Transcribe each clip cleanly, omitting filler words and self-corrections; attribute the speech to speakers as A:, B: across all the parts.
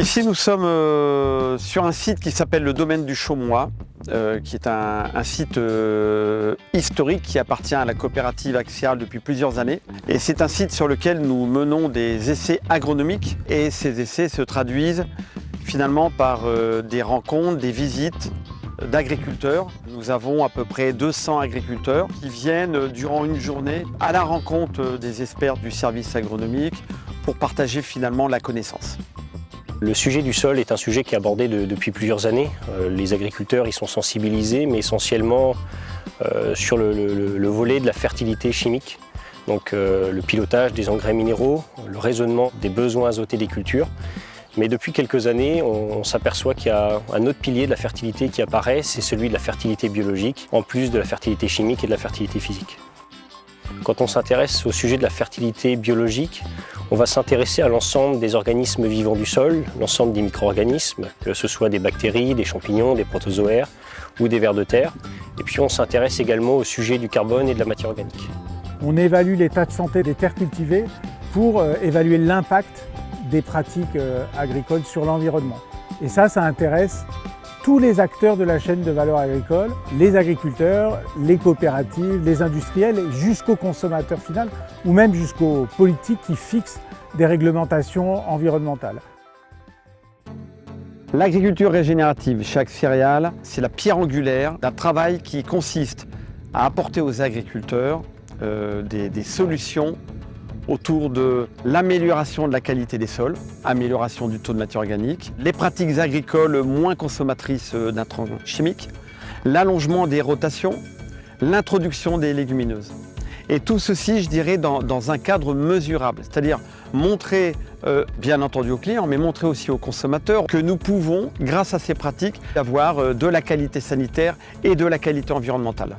A: Ici, nous sommes sur un site qui s'appelle le domaine du Chaumois, qui est un site historique qui appartient à la coopérative Axial depuis plusieurs années. Et c'est un site sur lequel nous menons des essais agronomiques et ces essais se traduisent finalement par des rencontres, des visites d'agriculteurs. Nous avons à peu près 200 agriculteurs qui viennent durant une journée à la rencontre des experts du service agronomique pour partager finalement la connaissance.
B: Le sujet du sol est un sujet qui est abordé depuis plusieurs années. Les agriculteurs y sont sensibilisés, mais essentiellement sur le volet de la fertilité chimique. Donc le pilotage des engrais minéraux, le raisonnement des besoins azotés des cultures. Mais depuis quelques années, on s'aperçoit qu'il y a un autre pilier de la fertilité qui apparaît, c'est celui de la fertilité biologique, en plus de la fertilité chimique et de la fertilité physique. Quand on s'intéresse au sujet de la fertilité biologique, on va s'intéresser à l'ensemble des organismes vivants du sol, l'ensemble des micro-organismes, que ce soit des bactéries, des champignons, des protozoaires ou des vers de terre. Et puis on s'intéresse également au sujet du carbone et de la matière organique.
C: On évalue l'état de santé des terres cultivées pour évaluer l'impact des pratiques agricoles sur l'environnement. Et ça intéresse tous les acteurs de la chaîne de valeur agricole, les agriculteurs, les coopératives, les industriels, jusqu'au consommateur final, ou même jusqu'aux politiques qui fixent des réglementations environnementales.
A: L'agriculture régénérative chez Axial, c'est la pierre angulaire d'un travail qui consiste à apporter aux agriculteurs des solutions autour de l'amélioration de la qualité des sols, amélioration du taux de matière organique, les pratiques agricoles moins consommatrices d'intrants chimiques, l'allongement des rotations, l'introduction des légumineuses. Et tout ceci, je dirais, dans un cadre mesurable, c'est-à-dire montrer, bien entendu aux clients, mais montrer aussi aux consommateurs que nous pouvons, grâce à ces pratiques, avoir de la qualité sanitaire et de la qualité environnementale.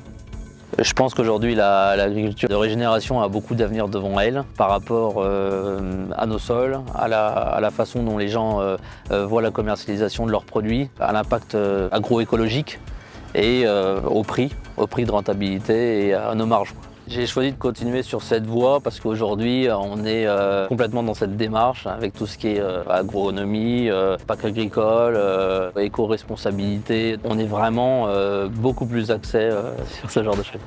D: Je pense qu'aujourd'hui, l'agriculture de régénération a beaucoup d'avenir devant elle par rapport à nos sols, à la façon dont les gens voient la commercialisation de leurs produits, à l'impact agroécologique et au prix de rentabilité et à nos marges. J'ai choisi de continuer sur cette voie parce qu'aujourd'hui, on est complètement dans cette démarche avec tout ce qui est agronomie, PAC agricole, éco-responsabilité. On est vraiment beaucoup plus axé sur ce genre de choses.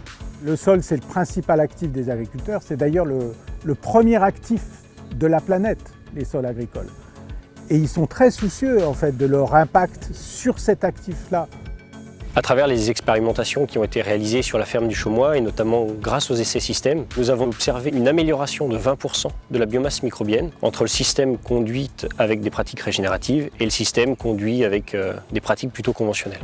C: Le sol, c'est le principal actif des agriculteurs. C'est d'ailleurs le premier actif de la planète, les sols agricoles. Et ils sont très soucieux en fait, de leur impact sur cet actif-là.
B: À travers les expérimentations qui ont été réalisées sur la ferme du Chaumois et notamment grâce aux essais systèmes, nous avons observé une amélioration de 20% de la biomasse microbienne entre le système conduit avec des pratiques régénératives et le système conduit avec des pratiques plutôt conventionnelles.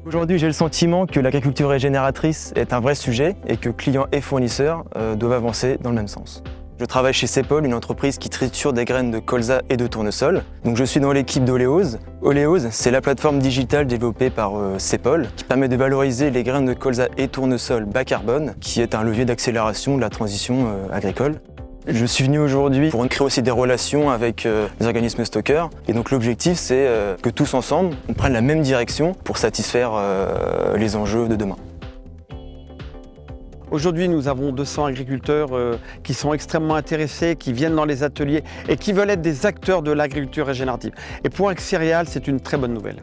E: Aujourd'hui, j'ai le sentiment que l'agriculture régénératrice est un vrai sujet et que clients et fournisseurs doivent avancer dans le même sens. Je travaille chez Cepol, une entreprise qui triture des graines de colza et de tournesol. Donc je suis dans l'équipe d'Oléose. Oléose, c'est la plateforme digitale développée par Cepol qui permet de valoriser les graines de colza et tournesol bas carbone, qui est un levier d'accélération de la transition agricole. Je suis venu aujourd'hui pour créer aussi des relations avec les organismes stockeurs. Et donc l'objectif, c'est que tous ensemble, on prenne la même direction pour satisfaire les enjeux de demain.
A: Aujourd'hui, nous avons 200 agriculteurs qui sont extrêmement intéressés, qui viennent dans les ateliers et qui veulent être des acteurs de l'agriculture régénérative. Et pour Axial, c'est une très bonne nouvelle.